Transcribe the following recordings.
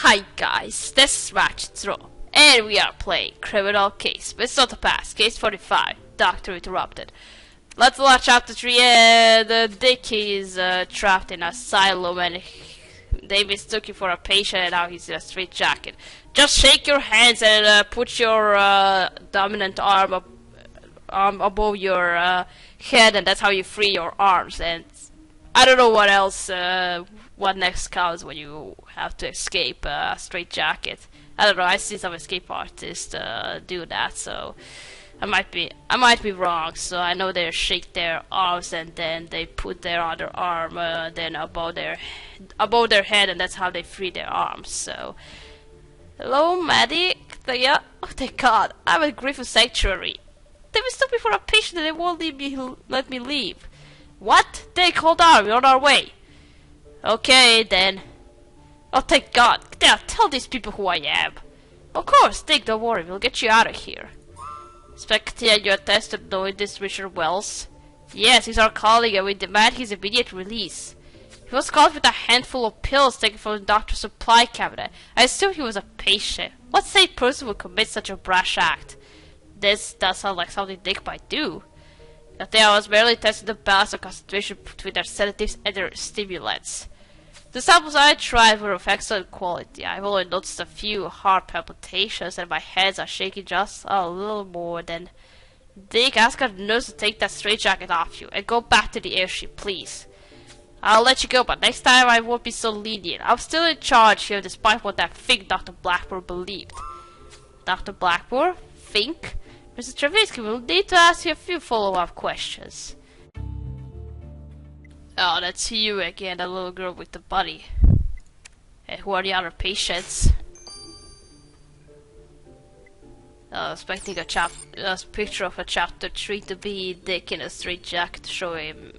Hi guys, this is Straitjackets, and we are playing Criminal Case, but it's not the past. Case 45, Doctor Interrupted. Let's watch chapter 3, and Dick is trapped in an asylum, and they mistook you for a patient, and now he's in a straitjacket. Just shake your hands and put your dominant arm above your head, and that's how you free your arms. And I don't know what else, what next comes when you have to escape a straitjacket. I don't know, I see some escape artists do that, so I might be wrong. So I know they shake their arms and then they put their other arm then above their head, and that's how they free their arms. So hello, medic. Yeah, oh thank God, I'm at Griffin Sanctuary. They mistook me for a patient and they won't let me leave. What? Dick, hold on, we're on our way. Okay, then. Oh, thank God. There, tell these people who I am. Of course, Dick, don't worry, we'll get you out of here. Spectre, you attest to knowing this Richard Wells? Yes, he's our colleague and we demand his immediate release. He was caught with a handful of pills taken from the doctor's supply cabinet. I assume he was a patient. What sane person would commit such a brash act? This does sound like something Dick might do. That day I was merely testing the balance of concentration between their sedatives and their stimulants. The samples I tried were of excellent quality. I've only noticed a few heart palpitations and my hands are shaking just a little more than... Dick, ask our nurse to take that straitjacket off you and go back to the airship, please. I'll let you go, but next time I won't be so lenient. I'm still in charge here despite what that fake Dr. Blackmore believed. Dr. Blackmore? Think? Mr. Stravinsky will need to ask you a few follow-up questions. Oh, that's you again, that little girl with the buddy. And who are the other patients? Expecting a picture of a chapter 3 to be Dick in a straitjacket, to show him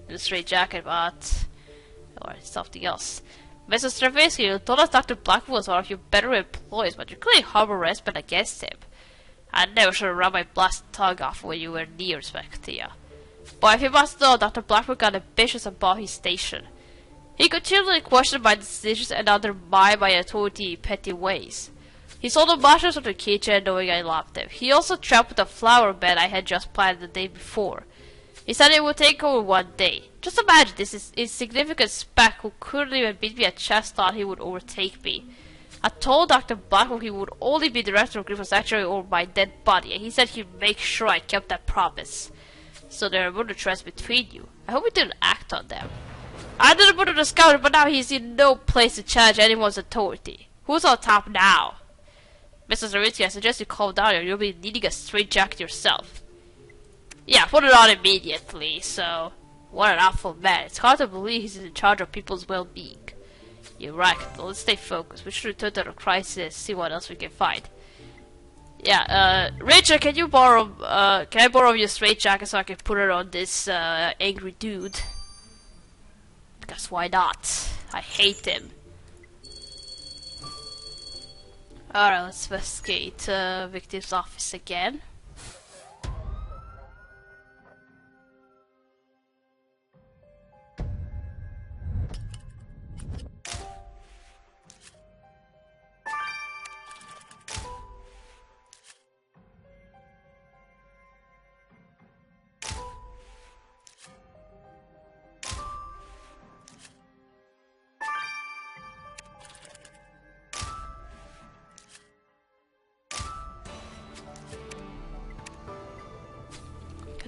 in a straitjacket, but... or something else. Mr. Stravinsky, you told us Dr. Blackmore was one of your better employees, but you clearly harbor resentment against him. I never should have run my blasted tongue off when you were near, Spectre. But if you must know, Dr. Blackmore got ambitious about his station. He continually questioned my decisions and undermined my authority in petty ways. He sold the mushrooms from the kitchen knowing I loved them. He also trampled the flower bed I had just planted the day before. He said it would take over one day. Just imagine this insignificant speck who couldn't even beat me at chess thought he would overtake me. I told Dr. Blackmore he would only be director of Griffin Sanctuary over my dead body, and he said he'd make sure I kept that promise. So there are murder threats between you. I hope you didn't act on them. I did a murder discovery, but now he's in no place to challenge anyone's authority. Who's on top now? Mr. Stravinsky, I suggest you calm down or you'll be needing a straitjacket yourself. Yeah, put it on immediately, so... What an awful man. It's hard to believe he's in charge of people's well-being. You're right, let's stay focused. We should return to the crisis, see what else we can find. Yeah, Richard, can I borrow your straitjacket so I can put it on this, angry dude? Because why not? I hate him. Alright, let's investigate, victim's office again.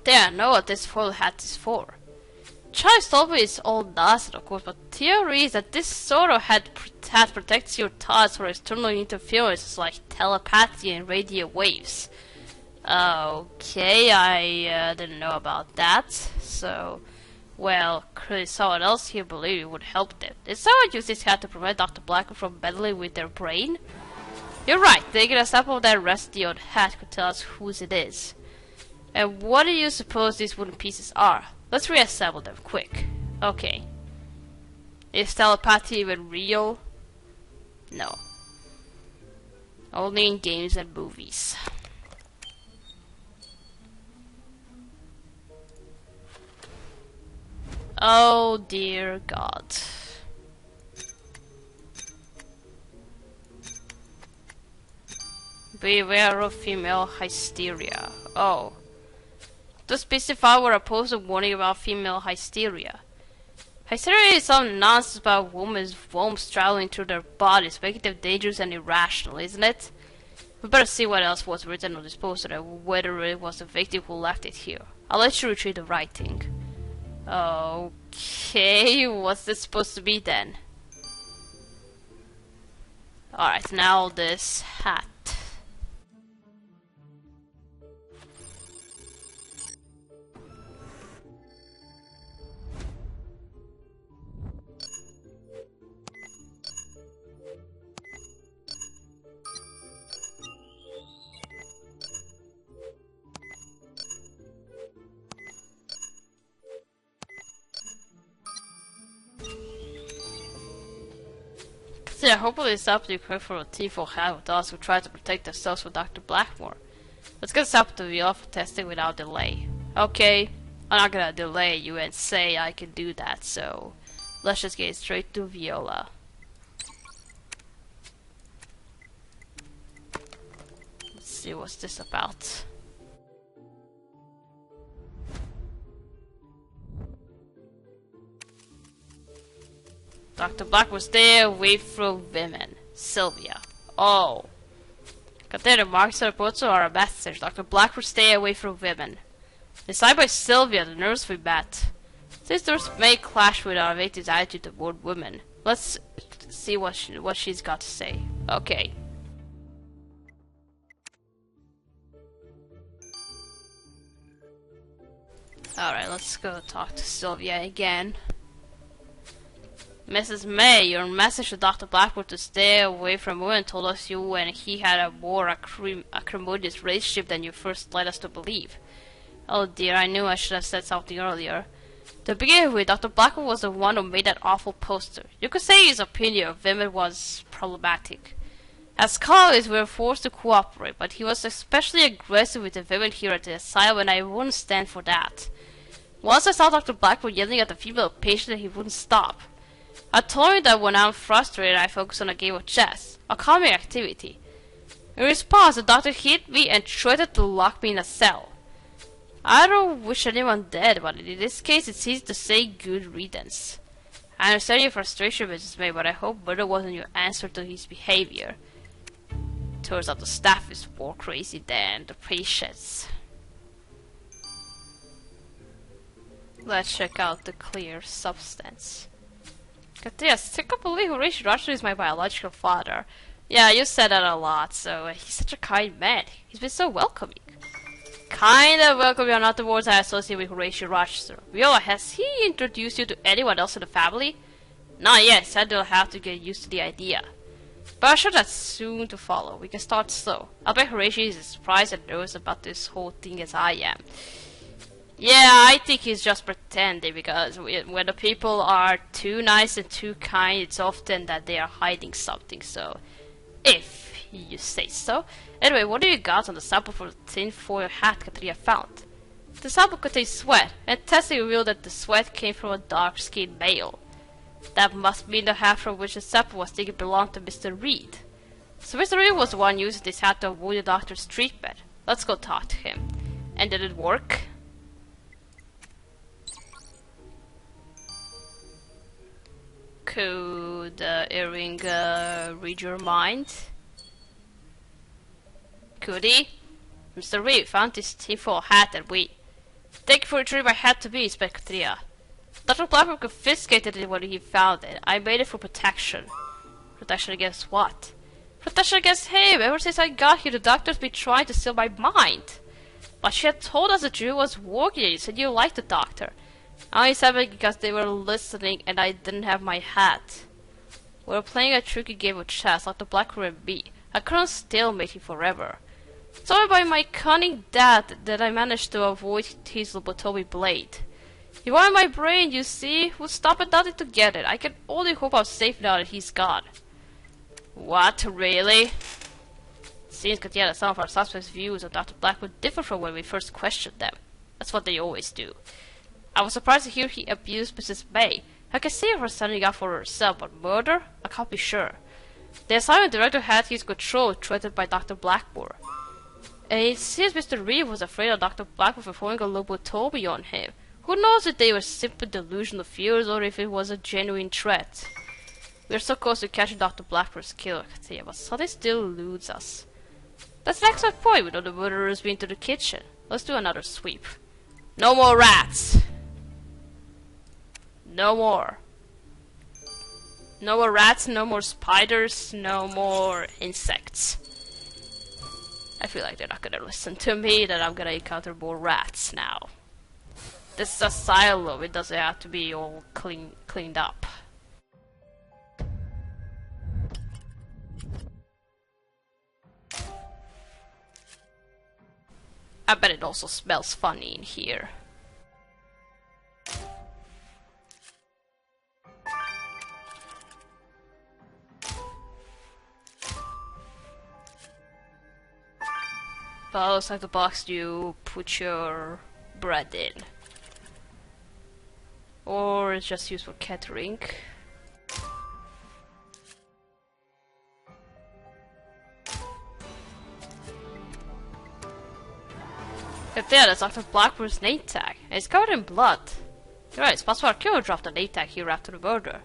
There, I know what this foil hat is for. Charles told me it's all nonsense, of course, but theory is that this sort of hat protects your thoughts from external interferences like telepathy and radio waves. Okay, I didn't know about that. So, well, could someone else here believe it would help them? Did someone use this hat to prevent Dr. Blackmore from meddling with their brain? You're right, taking a sample of that rusty old hat could tell us whose it is. And what do you suppose these wooden pieces are? Let's reassemble them, quick. Okay. Is telepathy even real? No. Only in games and movies. Oh dear God. Beware of female hysteria. Oh. To specify, we're opposed to warning about female hysteria. Hysteria is some nonsense about women's worms traveling through their bodies, making them dangerous and irrational, isn't it? We better see what else was written on this poster and whether it was the victim who left it here. I'll let you retrieve the writing. Okay, what's this supposed to be then? Alright, now this hat. Yeah, hopefully it's up to you quick for a thief or hat with us who try to protect themselves from Dr. Blackmore. Let's get this up to the offer testing without delay. Okay, I'm not gonna delay you and say I can do that, so let's just get straight to Viola. Let's see what's this about. Dr. Black will stay away from women. Sylvia. Oh. Container marks and reports are a message. Dr. Black will stay away from women. Decided by Sylvia, the nurse we met. Sisters may clash with our victim's attitude toward women. Let's see what she's got to say. Okay. Alright, let's go talk to Sylvia again. Mrs. May, your message to Dr. Blackwood to stay away from women told us you and he had a more acrimonious relationship than you first led us to believe. Oh dear, I knew I should have said something earlier. To begin with, Dr. Blackwood was the one who made that awful poster. You could say his opinion of women was problematic. As colleagues, we were forced to cooperate, but he was especially aggressive with the women here at the asylum, and I wouldn't stand for that. Once I saw Dr. Blackwood yelling at the female patient, and he wouldn't stop. I told him that when I'm frustrated, I focus on a game of chess, a calming activity. In response, the doctor hit me and threatened to lock me in a cell. I don't wish anyone dead, but in this case, it seems to say good riddance. I understand your frustration, Mrs. May, but I hope murder wasn't your answer to his behavior. Turns out the staff is more crazy than the patients. Let's check out the clear substance. Katia, I can't believe Horatio Rochester is my biological father. Yeah, you said that a lot, so he's such a kind man. He's been so welcoming. Kind of welcoming are not the words I associate with Horatio Rochester. Viola, has he introduced you to anyone else in the family? Not yet, said they'll have to get used to the idea. But I'm sure that's soon to follow. We can start slow. I'll bet Horatio is as surprised and nervous about this whole thing as I am. Yeah, I think he's just pretending, because when the people are too nice and too kind, it's often that they are hiding something, so if you say so. Anyway, what do you got on the sample for the tinfoil hat Katria found? The sample contains sweat, and testing revealed that the sweat came from a dark-skinned male. That must mean the hat from which the sample was taken belonged to Mr. Reed. So Mr. Reed was the one using this hat to avoid the doctor's treatment. Let's go talk to him. And did it work? Could earring read your mind? Could he? Mr. Reed found this tinfoil hat and we... Thank you for retrieving my hat to me, Inspector. Dr. Blackmore confiscated it when he found it. I made it for protection. Protection against what? Protection against him! Ever since I got here, the doctor's been trying to steal my mind. But she had told us the jury was working and you said you liked the doctor. I only said it because they were listening and I didn't have my hat. We were playing a tricky game of chess, Dr. Blackmore and me. I couldn't stalemate him forever. It's only by my cunning dad that I managed to avoid his lobotomy blade. He wanted my brain, you see, would stop at nothing to get it. I can only hope I'm safe now that he's gone. What, really? Seems that some of our suspects' views of Dr. Blackwood differ from when we first questioned them. That's what they always do. I was surprised to hear he abused Mrs. May. I can see her standing up for herself, but murder? I can't be sure. The assignment director had his control threatened by Dr. Blackmore. And it seems Mr. Reeve was afraid of Dr. Blackmore performing a lobotomy on him. Who knows if they were simple delusional fears or if it was a genuine threat. We are so close to catching Dr. Blackmore's killer, Katia, but something still eludes us. That's an excellent point. We know the murderer's been to the kitchen. Let's do another sweep. No more rats! No more. No more rats, no more spiders, no more insects. I feel like they're not gonna listen to me, that I'm gonna encounter more rats now. This is a silo, it doesn't have to be all cleaned up. I bet it also smells funny in here. But outside the box you put your bread in. Or it's just used for catering. If there, that's Dr. Blackmore's name tag, and it's covered in blood. You're right, it's possible our killer dropped a name tag here after the murder.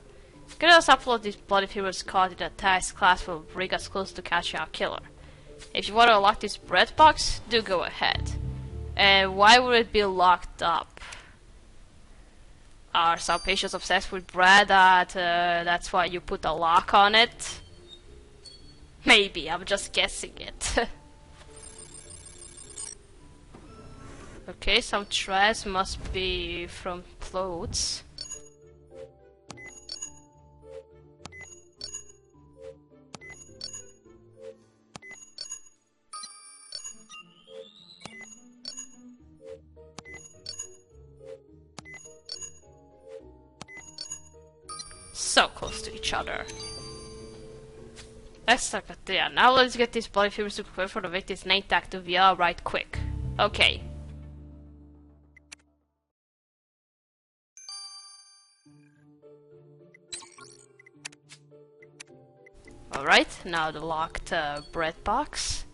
Getting a sample of these bloody fibers caught in the task class will bring us close to catching our killer. If you want to unlock this bread box, do go ahead. And why would it be locked up? Are some patients obsessed with bread that that's why you put a lock on it? Maybe, I'm just guessing it. Okay, some threads must be from clothes. So close to each other. Excellent, yeah. Now let's get these bloody fibers to prepare for the victim's name tag to be right quick. Okay. Alright, now the locked bread box.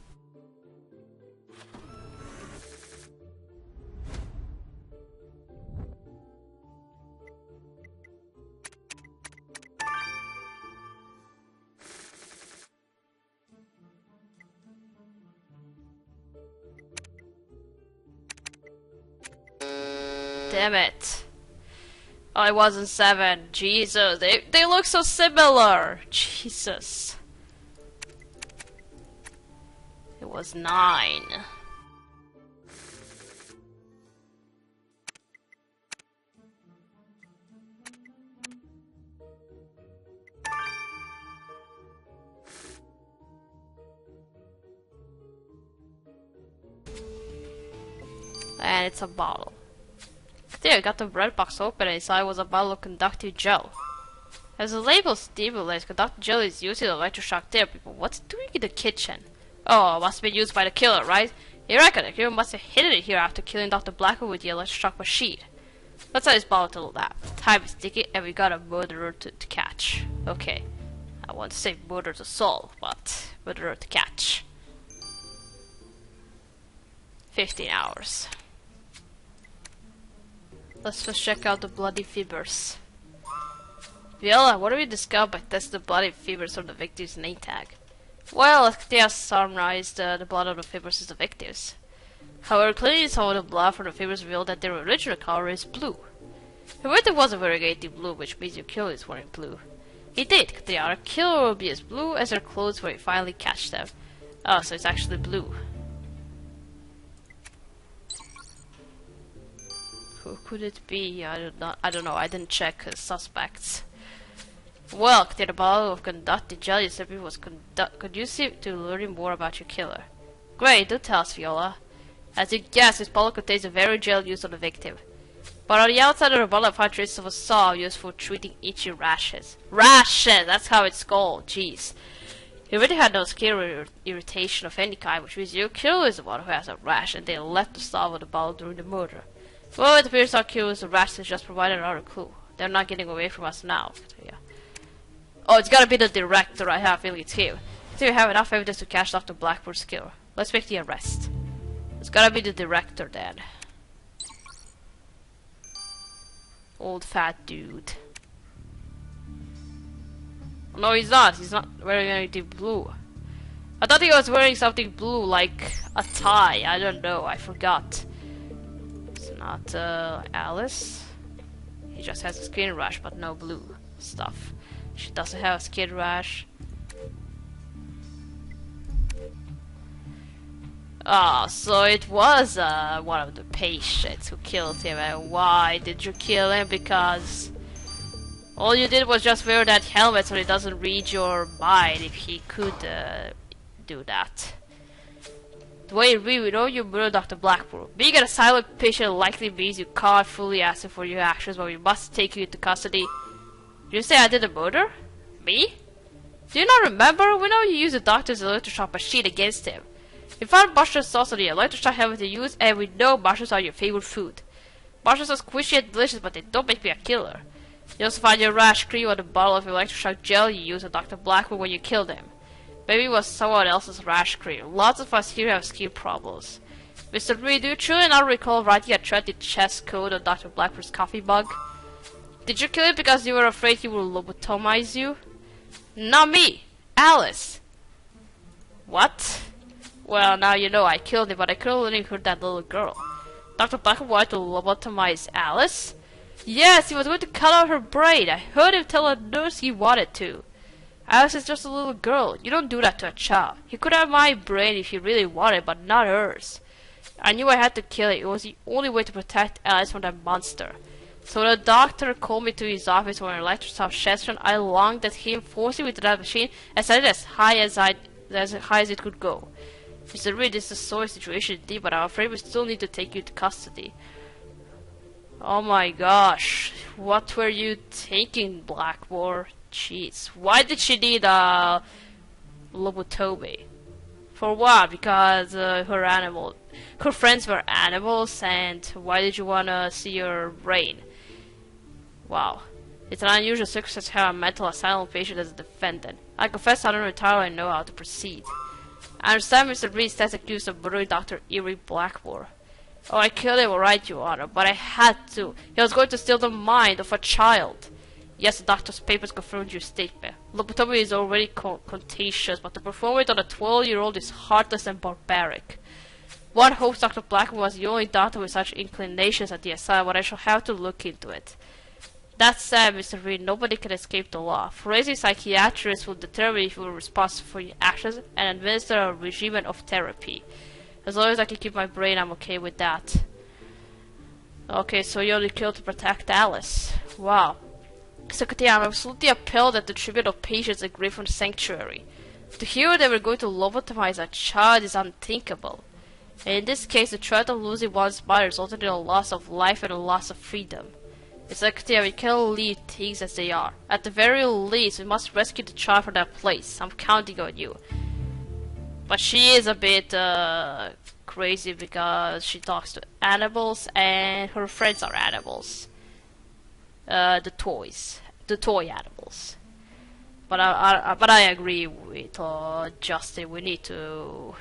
Damn it. Oh, it wasn't 7. Jesus, they look so similar. Jesus. It was 9. And it's a bottle. There, I got the bread box open and inside was a bottle of conductive gel. As the label stipulates, conductive gel is used in electroshock therapy, but what's it doing in the kitchen? Oh, it must have been used by the killer, right? You reckon the killer must have hidden it here after killing Dr. Blackwood with the electroshock machine. Let's add this bottle to the lab. Time is ticking and we got a murderer to catch. Okay. I want to say murder to solve, but murderer to catch. 15 hours. Let's first check out the bloody fibers. Viola, what have you discovered by testing the bloody fibers on the victim's name tag? Well, they have summarized the blood of the fibers is the victim's. However, clearly some of the blood from the fibers revealed that their original color is blue. The victim was a variegated blue, which means your killer is wearing blue. Indeed, the other killer will be as blue as their clothes when we finally catch them. Oh, so it's actually blue. Who could it be? I don't know. I didn't check suspects. Well, the bottle of conductive gel you said was conducive to learning more about your killer. Great, do tell us, Viola. As you guessed, this bottle contains a very gel used on the victim. But on the outside of the bottle I found traces of a salve used for treating itchy rashes. Rashes! That's how it's called. Jeez. He really had no skin or irritation of any kind, which means your killer is the one who has a rash, and they left the salve on the bottle during the murder. Well, it appears our killer is the rashes just provided another clue. They're not getting away from us now. Yeah. Oh, it's gotta be the director. I have a feeling it's him. I think we have enough evidence to catch Dr. Blackmore's killer. Let's make the arrest. It's gotta be the director then. Old fat dude. No, he's not. He's not wearing anything blue. I thought he was wearing something blue, like a tie. I don't know. I forgot. It's not Alice. He just has a skin rash, but no blue stuff. She doesn't have a skin rash. Ah, so it was one of the patients who killed him. And why did you kill him? Because all you did was just wear that helmet so it doesn't read your mind. If he could do that. The way we know you murdered Dr. Blackmore. Being an asylum patient likely means you can't fully answer for your actions, but we must take you into custody. Did you say I did a murder? Me? Do you not remember? We know you used the doctor's electroshock machine against him. We found mushroom sauce on the electroshock helmet to use, and we know mushrooms are your favorite food. Mushrooms are squishy and delicious, but they don't make me a killer. You also found your rash cream on the bottle of electroshock gel you used on Dr. Blackmore when you killed him. Maybe it was someone else's rash cream. Lots of us here have skin problems. Mr. Reed, do you truly not recall writing a threatening chest code on Dr. Blackmore's coffee mug? Did you kill him because you were afraid he would lobotomize you? Not me! Alice! What? Well, now you know I killed him, but I couldn't let him hurt that little girl. Dr. Blackmore wanted to lobotomize Alice? Yes, he was going to cut out her brain. I heard him tell a nurse he wanted to. Alice is just a little girl. You don't do that to a child. He could have my brain if he really wanted, but not hers. I knew I had to kill it. It was the only way to protect Alice from that monster. So the doctor called me to his office for an electroshock session. I longed at him, forced him into that machine, and set it as high as it could go. Mr. Reed, this is a sorry situation indeed, but I'm afraid we still need to take you into custody. Oh my gosh. What were you thinking, Blackmore? Jeez. Why did she need a lobotomy? For what? Because her friends were animals, and why did you wanna see your brain? Wow. It's an unusual circumstance to have a mental asylum patient as a defendant. I confess I don't entirely know how to proceed. I understand Mr. Reed stands accused of murdering Dr. Erie Blackmore. Oh, I killed him, alright, Your Honor, but I had to. He was going to steal the mind of a child. Yes, the doctor's papers confirmed your statement. Lobotomy is already contagious, but to perform it on a 12-year-old is heartless and barbaric. One hopes Dr. Blackmore was the only doctor with such inclinations at the asylum, but I shall have to look into it. That said, Mr. Reed, nobody can escape the law. Forensic psychiatrists will determine if you were responsible for your actions and administer a regimen of therapy. As long as I can keep my brain, I'm okay with that. Okay, so you only killed to protect Alice. Wow. Secretary, I'm absolutely appalled at the tribute of patients and grief from the sanctuary. To hear they were going to lobotomize a child is unthinkable. And in this case, the threat of losing one's mind resulted in a loss of life and a loss of freedom. Secretary, we cannot leave things as they are. At the very least, we must rescue the child from that place. I'm counting on you. But she is a bit crazy because she talks to animals and her friends are animals. The toy animals. But I agree with Justin. We need to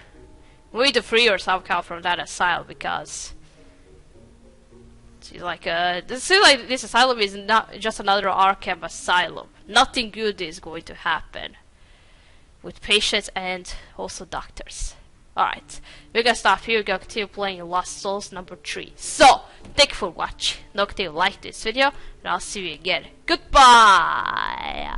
free her somehow from that asylum because she's like this seems like this asylum is not just another Arkham asylum. Nothing good is going to happen with patients and also doctors. Alright, we're gonna stop here. We're gonna continue playing Lost Souls number 3. So, thank you for watching. Don't forget to like this video, and I'll see you again. Goodbye!